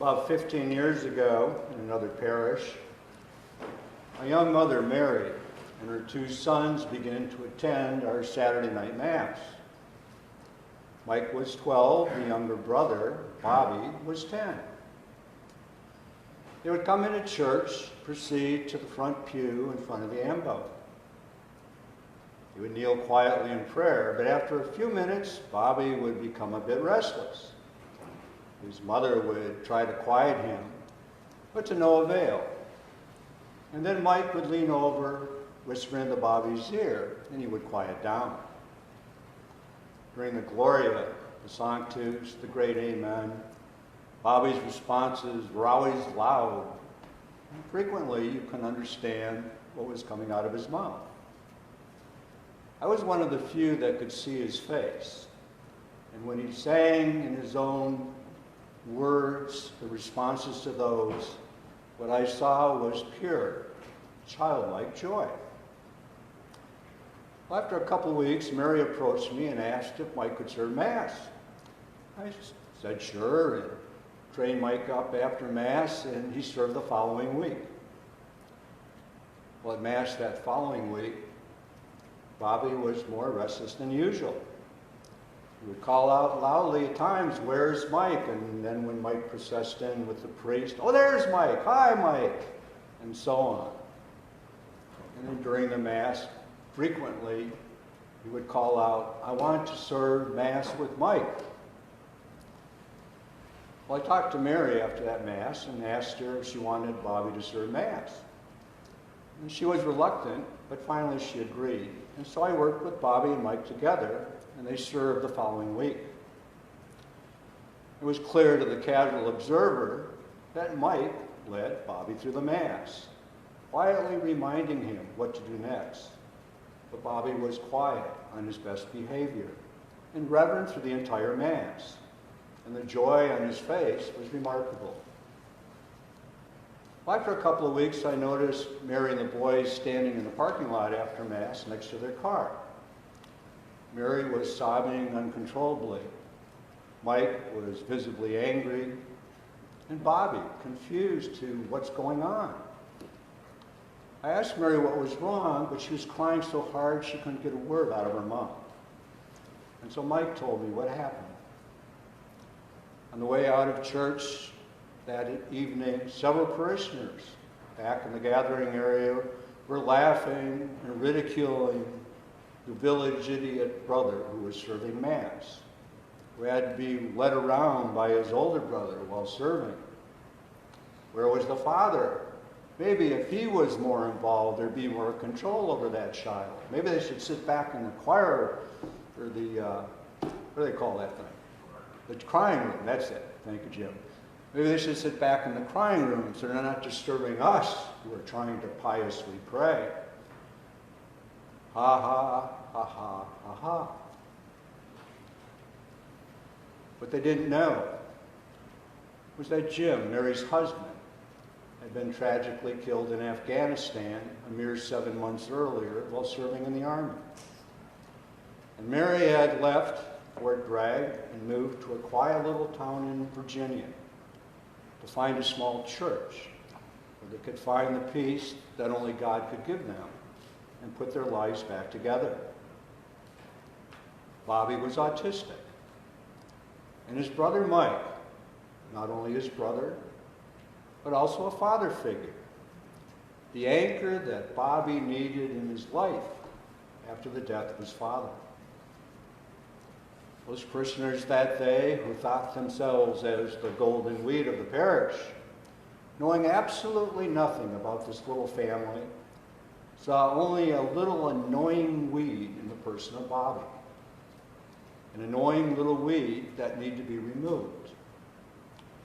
About 15 years ago, in another parish, a young mother married, and her two sons began to attend our Saturday night Mass. Mike was 12, the younger brother, Bobby, was 10. They would come into church, proceed to the front pew in front of the ambo. He would kneel quietly in prayer, but after a few minutes, Bobby would become a bit restless. His mother would try to quiet him, but to no avail. And then Mike would lean over, whisper into Bobby's ear, and he would quiet down. During the Gloria, the Sanctus, the Great Amen, Bobby's responses were always loud, and frequently you couldn't understand what was coming out of his mouth. I was one of the few that could see his face, and when he sang in his own words, the responses to those, what I saw was pure, childlike joy. After a couple of weeks, Mary approached me and asked if Mike could serve Mass. I said sure, and trained Mike up after Mass, and he served the following week. Well, at Mass that following week, Bobby was more restless than usual. He would call out loudly at times, "Where's Mike?" And then when Mike processed in with the priest, "Oh, there's Mike. Hi, Mike," and so on. And then during the Mass, frequently, he would call out, "I want to serve Mass with Mike." Well, I talked to Mary after that Mass and asked her if she wanted Bobby to serve Mass. And she was reluctant, but finally she agreed. And so I worked with Bobby and Mike together, and they served the following week. It was clear to the casual observer that Mike led Bobby through the Mass, quietly reminding him what to do next. But Bobby was quiet, on his best behavior, and reverent through the entire Mass, and the joy on his face was remarkable. After a couple of weeks, I noticed Mary and the boys standing in the parking lot after Mass next to their car. Mary was sobbing uncontrollably. Mike was visibly angry, and Bobby confused to what's going on. I asked Mary what was wrong, but she was crying so hard she couldn't get a word out of her mouth. And so Mike told me what happened. On the way out of church that evening, several parishioners back in the gathering area were laughing and ridiculing the village idiot brother who was serving Mass, who had to be led around by his older brother while serving. Where was the father? Maybe if he was more involved, there'd be more control over that child. Maybe they should sit back in the choir, or the, what do they call that thing? The crying room, that's it. Thank you, Jim. Maybe they should sit back in the crying room so they're not disturbing us who are trying to piously pray. Ha ha, ha ha, ha ha. What they didn't know was that Jim, Mary's husband, had been tragically killed in Afghanistan a mere 7 months earlier while serving in the army. And Mary had left Fort Bragg and moved to a quiet little town in Virginia to find a small church where they could find the peace that only God could give them and put their lives back together. Bobby was autistic, and his brother Mike, not only his brother, but also a father figure, the anchor that Bobby needed in his life after the death of his father. Those parishioners that day, who thought themselves as the golden wheat of the parish, knowing absolutely nothing about this little family, saw only a little annoying weed in the person of Bobby, an annoying little weed that needed to be removed.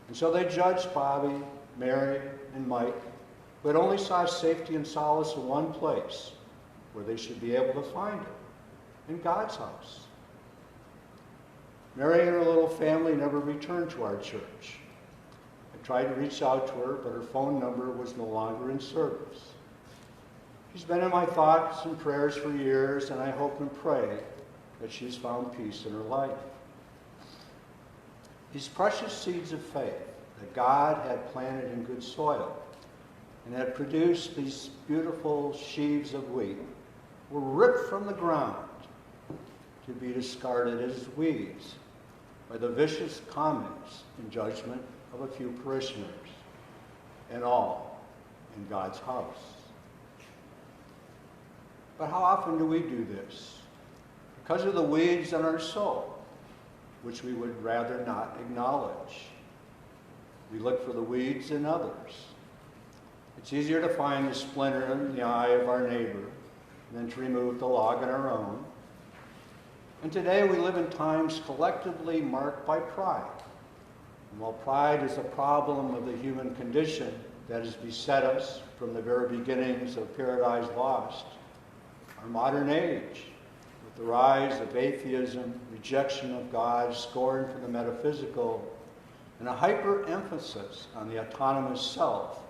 And so they judged Bobby, Mary, and Mike, but only saw safety and solace in one place where they should be able to find it, in God's house. Mary and her little family never returned to our church. I tried to reach out to her, but her phone number was no longer in service. She's been in my thoughts and prayers for years, and I hope and pray that she's found peace in her life. These precious seeds of faith that God had planted in good soil and had produced these beautiful sheaves of wheat were ripped from the ground to be discarded as weeds by the vicious comments and judgment of a few parishioners, and all in God's house. But how often do we do this? Because of the weeds in our soul, which we would rather not acknowledge. We look for the weeds in others. It's easier to find the splinter in the eye of our neighbor than to remove the log in our own. And today we live in times collectively marked by pride. And while pride is a problem of the human condition that has beset us from the very beginnings of Paradise Lost, our modern age, with the rise of atheism, rejection of God, scorn for the metaphysical, and a hyper-emphasis on the autonomous self,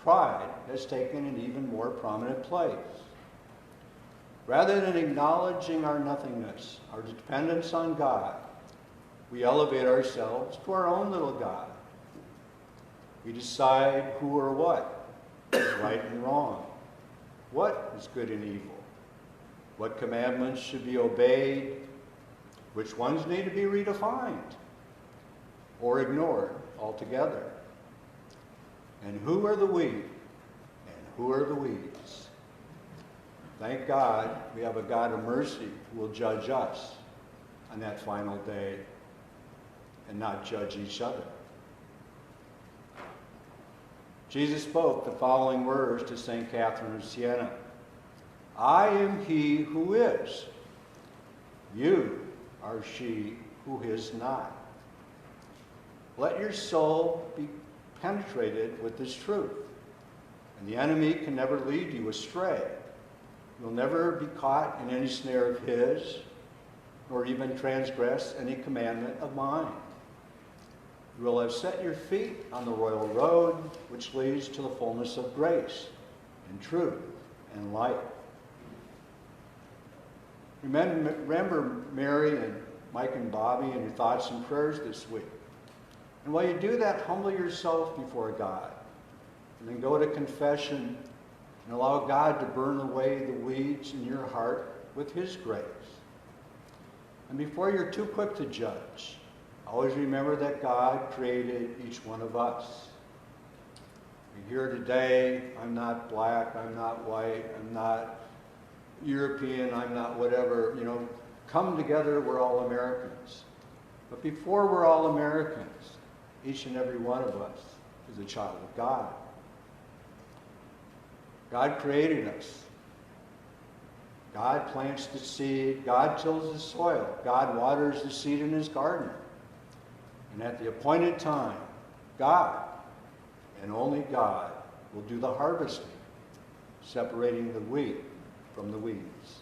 pride has taken an even more prominent place. Rather than acknowledging our nothingness, our dependence on God, we elevate ourselves to our own little God. We decide who or what is right and wrong, what is good and evil, what commandments should be obeyed, which ones need to be redefined or ignored altogether, and who are the we and who are the weeds. Thank God we have a God of mercy who will judge us on that final day and not judge each other. Jesus spoke the following words to St. Catherine of Siena. I am he who is. You are she who is not. Let your soul be penetrated with this truth, and the enemy can never lead you astray. You'll never be caught in any snare of his, nor even transgress any commandment of mine. You will have set your feet on the royal road, which leads to the fullness of grace, and truth, and light. Remember Mary and Mike and Bobby in your thoughts and prayers this week. And while you do that, humble yourself before God, and then go to confession and allow God to burn away the weeds in your heart with his grace. And before you're too quick to judge, always remember that God created each one of us. You're here today, I'm not black, I'm not white, I'm not European, I'm not whatever, come together, we're all Americans. But before we're all Americans, each and every one of us is a child of God. God created us. God plants the seed. God tills the soil. God waters the seed in his garden. And at the appointed time, God, and only God, will do the harvesting, separating the wheat from the weeds.